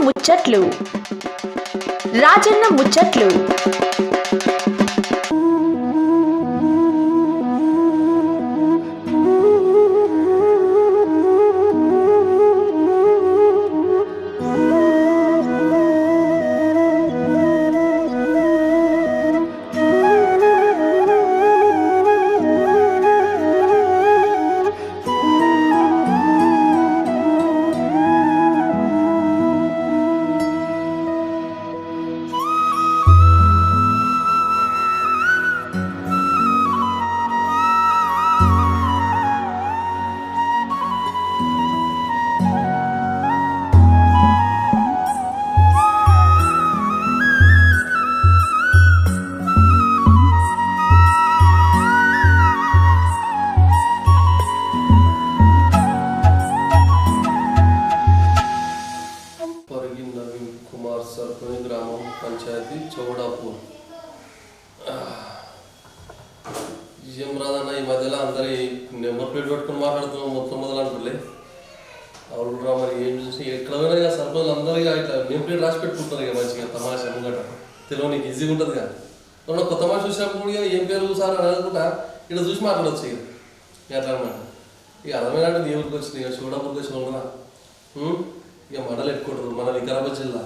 ముచ్చట్లు రాజన్న ముచ్చట్లు. గ్రామం పంచాయతీ చౌడాపూర్. ఏం రాదన్న, ఈ మధ్యలో అందరి నెంబర్ ప్లేట్ పెట్టుకుని మాట్లాడుతున్నాం మొత్తం మొదలంటులే. అవును రా, మరి ఏం చూసి ఎక్కడ పోయినా ఇక సర్పంచులు అందరిగా ఇట్లా నేమ్ ప్లేట్ రాసి పెట్టుకుంటారు ఇక మంచిగా తమాషా ముంగట తెలియదు, నీకు ఈజీగా ఉంటుంది కదా. మనం కొత్త మనిషి చూసినప్పుడు ఇక ఏం పేరు సార్ అని అనుకుంటా ఇక్కడ చూసి మాట్లాడవచ్చు ఇక అట్లా అనమాట. ఇక అర్థమైనట్టు నీ ఊరికి వచ్చింది, ఇక చౌడాపూర్కి వచ్చి ఉండరా. ఇక మండలి ఎట్టుకుంటారు మన వికారాబాద్ జిల్లా.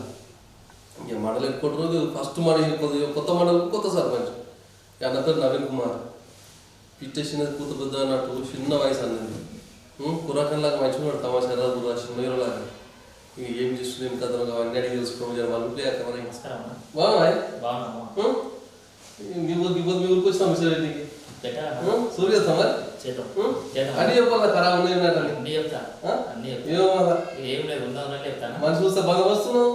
ఇక మండలి ఎట్టుకుంటారు ఫస్ట్ మన కొత్త మండలికి కొత్త సర్పంచ్. అన్న పేరు నవీన్ కుమార్. పిట్టేసినది కూతురు పెద్ద అన్నట్టు చిన్న వయసు అన్నది. కుర్రాకంలాగా మంచిగా తమాషా ఎర్ర చిన్నలాగా. ఇక ఏం చేస్తుంది ఏం కథ అవన్నీ అడిగి తెలుసుకోవాలి. వాళ్ళు బాగున్నాయి. మీ ఊరికి వచ్చిన విషయానికి సూర్య అన్ని చెప్పాలి ఖరాబ్ ఉన్నాయి. మనిషి చూస్తే బాగా వస్తున్నావు.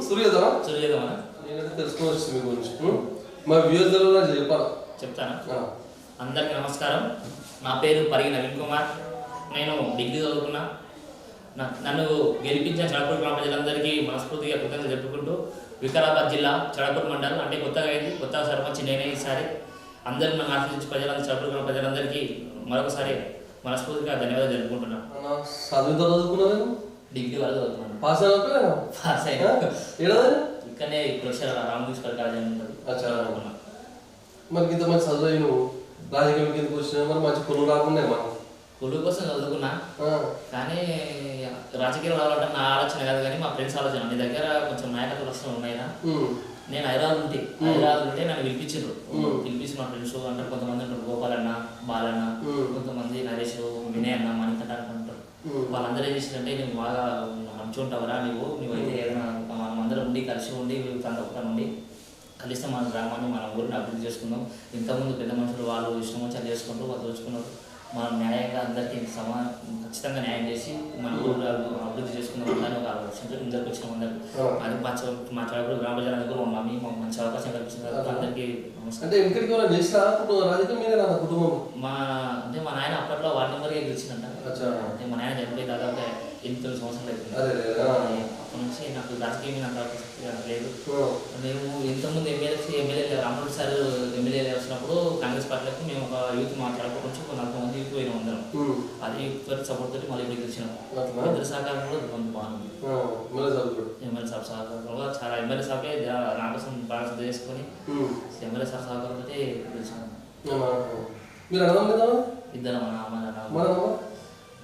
సూర్యదమా నేనైతే తెలుసుకోవచ్చు మీ గురించి. మా వ్యూవర్స్ చెప్పాలి చెప్తాను. అందరికీ నమస్కారం. నా పేరు పరిగి నవీన్ కుమార్. నేను డిగ్రీ చదువుకున్నా. నన్ను గెలిపించిన చడపూర్ గ్రామ ప్రజలందరికీ మనస్ఫూర్తిగా కృతజ్ఞతలు చెప్పుకుంటూ, వికారాబాద్ జిల్లా చడపూర్ మండలం అంటే కొత్తగా అయింది, కొత్త సర్పంచ్ నేనే ఈసారి. అందరూ నన్ను ఆశించి ప్రజలందరూ చడపూర్ గ్రామ ప్రజలందరికీ మరొకసారి మనస్ఫూర్తిగా ధన్యవాదాలు జరుపుకుంటున్నాను. డిగ్రీ వరకు చదువుతున్నాను. పాస్ అయినా ఇక్కడనే ప్రొఫెసర్ రామకృష్ణ కాలేజ్ ఉంటుంది. మనకి ఇంత మంచి చదువు నువ్వు రాజకీయం కిందకి వచ్చినా మరి మంచి కొలు రాకుండా మనం కొలువు కోసం చదువుకున్నా. కానీ రాజకీయాలు రావాలంటే నా ఆలోచన కాదు, కానీ మా ఫ్రెండ్స్ ఆలోచన. నీ దగ్గర కొంచెం నాయకత్వ లక్షణాలు ఉన్నాయినా. నేను హైదరాబాద్ ఉంటే నన్ను పిలిపించారు. పిలిపించి మా ఫ్రెండ్స్ అంటే కొంతమంది ఉంటారు, గోపాలన్న, బాలన్న, కొంతమంది నరేష్, వినయ్ అన్న, మణికంఠ అంటారు. వాళ్ళందరూ ఏం చేసిందంటే, నువ్వు బాగా మంచి ఉంటావురా, నువ్వైతే ఏదైనా అందరం ఉండి కలిసి ఉండి ఒక్క నుండి కలిస్తే మన గ్రామాన్ని మన ఊరిని అభివృద్ధి చేసుకుందాం. ఇంతకుముందు పెద్ద మనుషులు వాళ్ళు ఇష్టం వచ్చి చేసుకుంటూ వాళ్ళు దోచుకున్నారు. మనం న్యాయంగా అందరికీ ఖచ్చితంగా న్యాయం చేసి మన ఊరు అభివృద్ధి చేసుకుందాం అని ఒక ఆలోచనతో ఇందరికి వచ్చిన అందరు. అది మా చడపూర్ గ్రామ ప్రజలందరూ మా మమ్మీ మాకు మంచి అవకాశం కల్పించింది. అందరికీ మా నాయన అప్పట్లో వార్డు నెంబర్గా గెలిచిందంట. అంటే మా నాయన చనిపోయి దాదాపు 8 సంవత్సరాలు అవుతుంది. అప్పటి నుంచి నాకు రాజకీయం లేదు. మేము ఇంతకుముందు ఎమ్మెల్యే రామరెడ్డి సార్ ఎమ్మెల్యే వచ్చినప్పుడు కాంగ్రెస్ పార్టీలకు మేము ఒక యూత్ మాట్లాడుకోవడం నుంచి 40 మంది యూత్ పోయినా అందరం. అది యూత్ సపోర్ట్ తోటి మళ్ళీ ఇప్పుడు గెలిచినాం. ఇద్దరు సహకారంలో బాగుంది. ఎమ్మెల్యే సార్ సహకారంలో చాలా ఎమ్మెల్యే సార్కే నా కోసం బాగా సిద్ధ చేసుకొని ఎమ్మెల్యే సార్ సహకారంతో గెలిచినాం. ఇద్దరు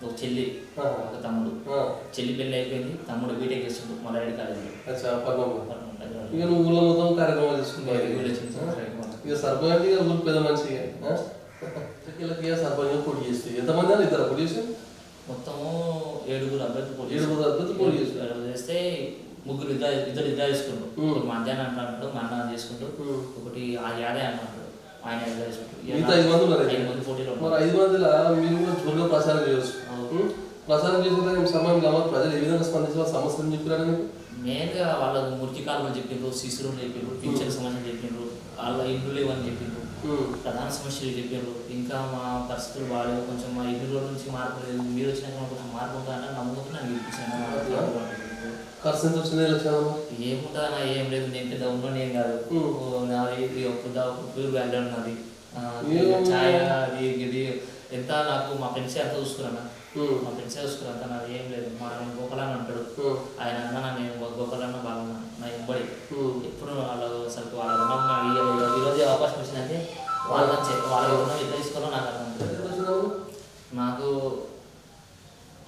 ఒక చెల్లి ఒక తమ్ముడు. చెల్లి పెళ్లి అయిపోయింది, తమ్ముడు బీటెక్ చేస్తుండు మల్లారెడ్డి కాలేజీలో. మొత్తము 7 అభ్యర్థులు పోటీ చేస్తే ముగ్గురు ఇద్దరు చేసుకుంటారు. ఒకటి మధ్యాహ్నం అంటాడు, మా అన్న చేసుకుంటూ, ఒకటి ఆ యాదే అంటాడు, ఆయన ప్రచారం చేయవచ్చు. ప్రచారం చేసిన సమయంలో ప్రజలు ఏ విధంగా స్పందించిన సమస్యలు చెప్పారని మెయిన్గా వాళ్ళ మురికి కాలం చెప్పిండ్రు, శిశువులు చెప్పిండ్రు, పింఛన్ సమస్యలు చెప్పిండ్రు, వాళ్ళ ఇండ్లు లేవని చెప్పిండ్రు, ప్రధాన సమస్యలు చెప్పారు. ఇంకా మా పరిస్థితులు బాగాలేవు, కొంచెం మా ఇంట్లో నుంచి మార్పు లేదు, మీరు వచ్చినాక కొంచెం మార్పు ఉంటుందని నమ్ముకుంటూ నాకు గెలిపించాను. ఖర్చు ఎంత వచ్చింది? ఏముంటుందన్నా ఏం లేదు, నేను పెద్ద ఉన్నాను ఏం కాదు. నాది ప్యూర్ బ్యాక్గ్రౌండ్ నాది. ఛాయ్ అది ఇది ఎంత నాకు మా ఫ్రెండ్స్ ఎంత చూసుకున్నా. మా ఫ్రెండ్స్ చూసుకున్నారు అంతా నాది ఏం లేదు. మా గోపాలన్న అంటాడు, ఆయన అన్న నేను గోపాలన్న బాగున్నా నా ఎంబడి ఎప్పుడు వాళ్ళు అసలు వాళ్ళ రుణం ఈరోజు అవకాశం వచ్చిందంటే వాళ్ళ వాళ్ళ రుణం ఎట్లా తీసుకోవాలో నాకు అర్థం. నాకు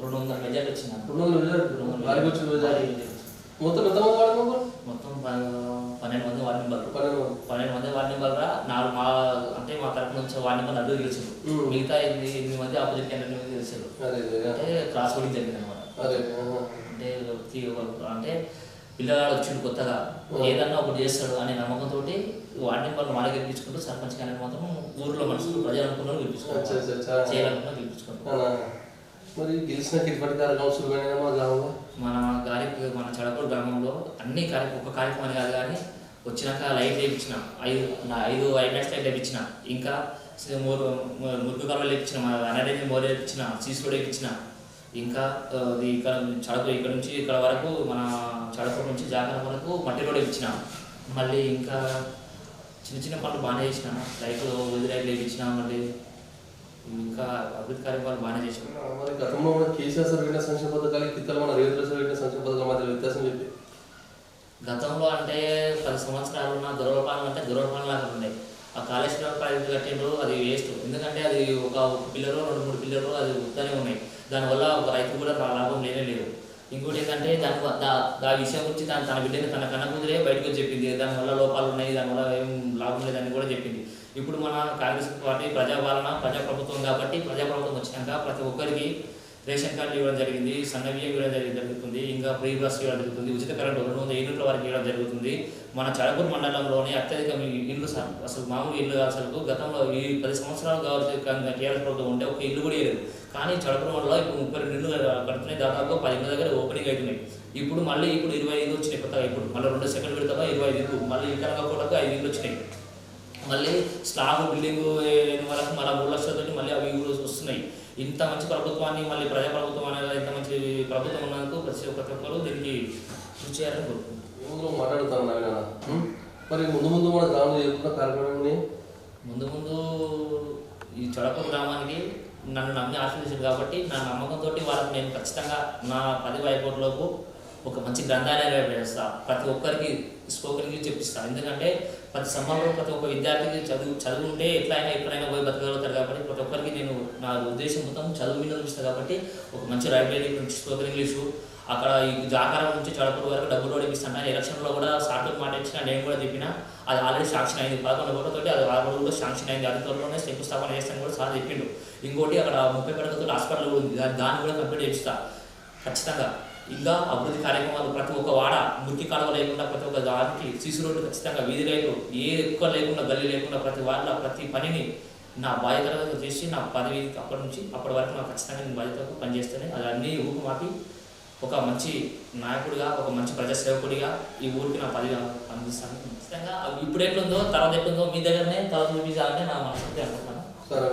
200 మెజార్టీ వచ్చింది. మొత్తం 12 మంది వార్డు మెంబర్గా మా అంటే మా తరపు నుంచి వార్డు మెంబర్ అడ్డు గెలిచారు. మిగతా 8 మంది ఆపోజిట్ క్యాండిడేట్ గెలిచారు. అంటే క్రాస్ ఓటింగ్ జరిగింది అనమాట. అంటే పిల్లగాడు వచ్చిండు కొత్తగా ఏదన్నా ఒకటి చేస్తాడు అనే నమ్మకంతో వార్డు మెంబర్లు వాళ్ళకి గెలిపించుకుంటూ సర్పంచ్ క్యాండిడేట్ మాత్రం ఊర్లో మనుషులు ప్రజలు అనుకున్న గెలిపించుకుంటారు, చేయాలనుకున్నా గెలిపించుకుంటారు. మరి గెలిచిన కిటిపటి కార్యక్రమం మన గారికి మన చడపూరు గ్రామంలో అన్ని ఒక కార్యక్రమాన్ని కాదు కానీ వచ్చినాక లైట్ వేయించిన 5 లైట్స్ వేయించిన, ఇంకా మురుగు కాలువలు వేయించిన, అన్నడేమి మోర్ వేయించిన, సీసీ రోడ్ వేయించిన, ఇంకా ఇక్కడ చడపూరు ఇక్కడ నుంచి ఇక్కడ వరకు మన చడపూరు నుంచి జాగరం వరకు మట్టి రోడ్ వేయించిన. మళ్ళీ ఇంకా చిన్న పనులు బాగానే చేసిన, లైట్లు లైట్లు వేయించిన. మళ్ళీ ఇంకా అభివృద్ధి కార్యక్రమాలు బాగానే చేసాం. మరి గతంలో మన కేసీఆర్ సార్ పెట్టిన సంక్షేమ పథకాలు ఇతర మన రేవంత్ సార్ పెట్టిన సంక్షేమ పథకాల మధ్య వ్యత్యాసం చెప్పి గతంలో అంటే 10 సంవత్సరాలు ఉన్న దురపాలన అంటే దురపాలనలాగా ఉన్నాయి. ఆ కాళేశ్వరం ప్రాజెక్టు కట్టిండ్రు, అది వేస్ట్. ఎందుకంటే అది ఒక పిల్లలు 2-3 పిల్లలు అది ఉత్తనే ఉన్నాయి. దానివల్ల ఒక రైతు కూడా లాభం లేదు. ఇంకోటి ఏంటంటే దాని విషయం గురించి తన బిడ్డని తన కన్న కూతురే బయటకు చెప్పింది, దానివల్ల లోపాలు ఉన్నాయి, దానివల్ల ఏం లాభం లేదని కూడా చెప్పింది. ఇప్పుడు మన కాంగ్రెస్ పార్టీ ప్రజాప్రభుత్వం కాబట్టి ప్రజాప్రభుత్వం వచ్చినాక ప్రతి ఒక్కరికి రేషన్ కార్డు ఇవ్వడం జరిగింది, సన్న బియ్యం ఇవ్వడం జరుగుతుంది, ఇంకా ఫ్రీ బస్ ఇవ్వడం జరుగుతుంది, ఉచిత కరెంటు 200 యూనిట్ల వరకు ఇవ్వడం జరుగుతుంది. మన చడపూరు మండలంలోనే అత్యధిక ఇల్లు అసలు మామూలు ఇల్లు అసలు గతంలో ఈ 10 సంవత్సరాలు కావచ్చు టీఆర్ఎస్ ప్రభుత్వం ఉంటే ఒక ఇల్లు కూడా లేదు. కానీ చడపూరు మండలంలో ఇప్పుడు 32 ఇల్లు కడుతున్నాయి, దాదాపు 10 ఇళ్ళ దగ్గర ఓపెనింగ్ అవుతున్నాయి. ఇప్పుడు 25 వచ్చినాయి కొత్తగా. ఇప్పుడు మళ్ళీ 2 సెకండ్ విడతలో 25 ఇల్లు, మళ్ళీ ఇంకా కూడా 5 ఇల్లు వచ్చినాయి. మళ్ళీ స్లాబ్ బిల్డింగ్ వరకు మళ్ళీ 3 లక్షలతో మళ్ళీ అవి వస్తున్నాయి. ఇంత మంచి ప్రభుత్వాన్ని మళ్ళీ ప్రజాప్రభుత్వం అనేది ఇంత మంచి ప్రభుత్వం ఉన్నందుకు ప్రతి ఒక్కరు దీనికి కృషి చేయాలని కోరుకుంటున్నాను. మాట్లాడుతాను. మరి ముందు మన గ్రామంలో చేస్తున్న కార్యక్రమాన్ని ముందు ఈ చడపూరు గ్రామానికి నన్ను నమ్మి ఆశీర్వదించారు కాబట్టి నా నమ్మకంతో వాళ్ళకి నేను ఖచ్చితంగా నా 10 అయిపోట్లోపు ఒక మంచి గ్రంథాలయం వేస్తాను. ప్రతి ఒక్కరికి స్పోకెన్ ఇంగ్లీష్ చెప్పిస్తాను. ఎందుకంటే ప్రతి సంవత్సరంలో ప్రతి ఒక్క విద్యార్థికి చదువుంటే ఎక్కడైనా పోయి బతకగలుగుతారు కాబట్టి ప్రతి ఒక్కరికి నేను నా ఉద్దేశం మొత్తం చదువు మీద చూపిస్తాను. కాబట్టి ఒక మంచి లైబ్రరీ నుంచి స్పోకెన్ ఇంగ్లీషు అక్కడ ఈ జాకారం నుంచి చడపూరు వరకు డబ్బులు కూడా ఇప్పిస్తాను. ఎలక్షన్లో కూడా సార్తో మాట ఇచ్చిన నేను కూడా చెప్పిన, అది ఆల్రెడీ శాంక్షన్ అయింది. 11 కోట్లతోటి అది 6 కూడా శాంక్షన్ అయింది. అది త్వరలోనే శంకుస్థాపన చేస్తాను కూడా సార్ చెప్పిండు. ఇంకోటి అక్కడ 30 పడకతో హాస్పిటల్ కూడా ఉంది, దాన్ని కూడా కంప్లీట్ చేపిస్తాను ఖచ్చితంగా. ఇంకా అభివృద్ధి కార్యక్రమాలు ప్రతి ఒక్క వాడ మురికి కాలువ లేకుండా ప్రతి ఒక్క దానికి సీసీ రోడ్డు ఖచ్చితంగా, వీధి రైలు ఏ ఎక్కువ లేకుండా గల్లీ లేకుండా ప్రతి వాళ్ళ ప్రతి పనిని నా బాధ్యతగా చేసి నా పదవి అప్పటి వరకు నాకు ఖచ్చితంగా నేను బాధ్యతకు పనిచేస్తేనే అది అన్నీ ఊపుమాపి ఒక మంచి నాయకుడిగా ఒక మంచి ప్రజాసేవకుడిగా ఈ ఊరికి నా పదవి అందిస్తాను. ఖచ్చితంగా ఇప్పుడు ఎట్లుందో తర్వాత ఎట్లుందో మీ దగ్గరనే తర్వాత చూపించాలని నా మనసు అనుకుంటున్నాను. సరే.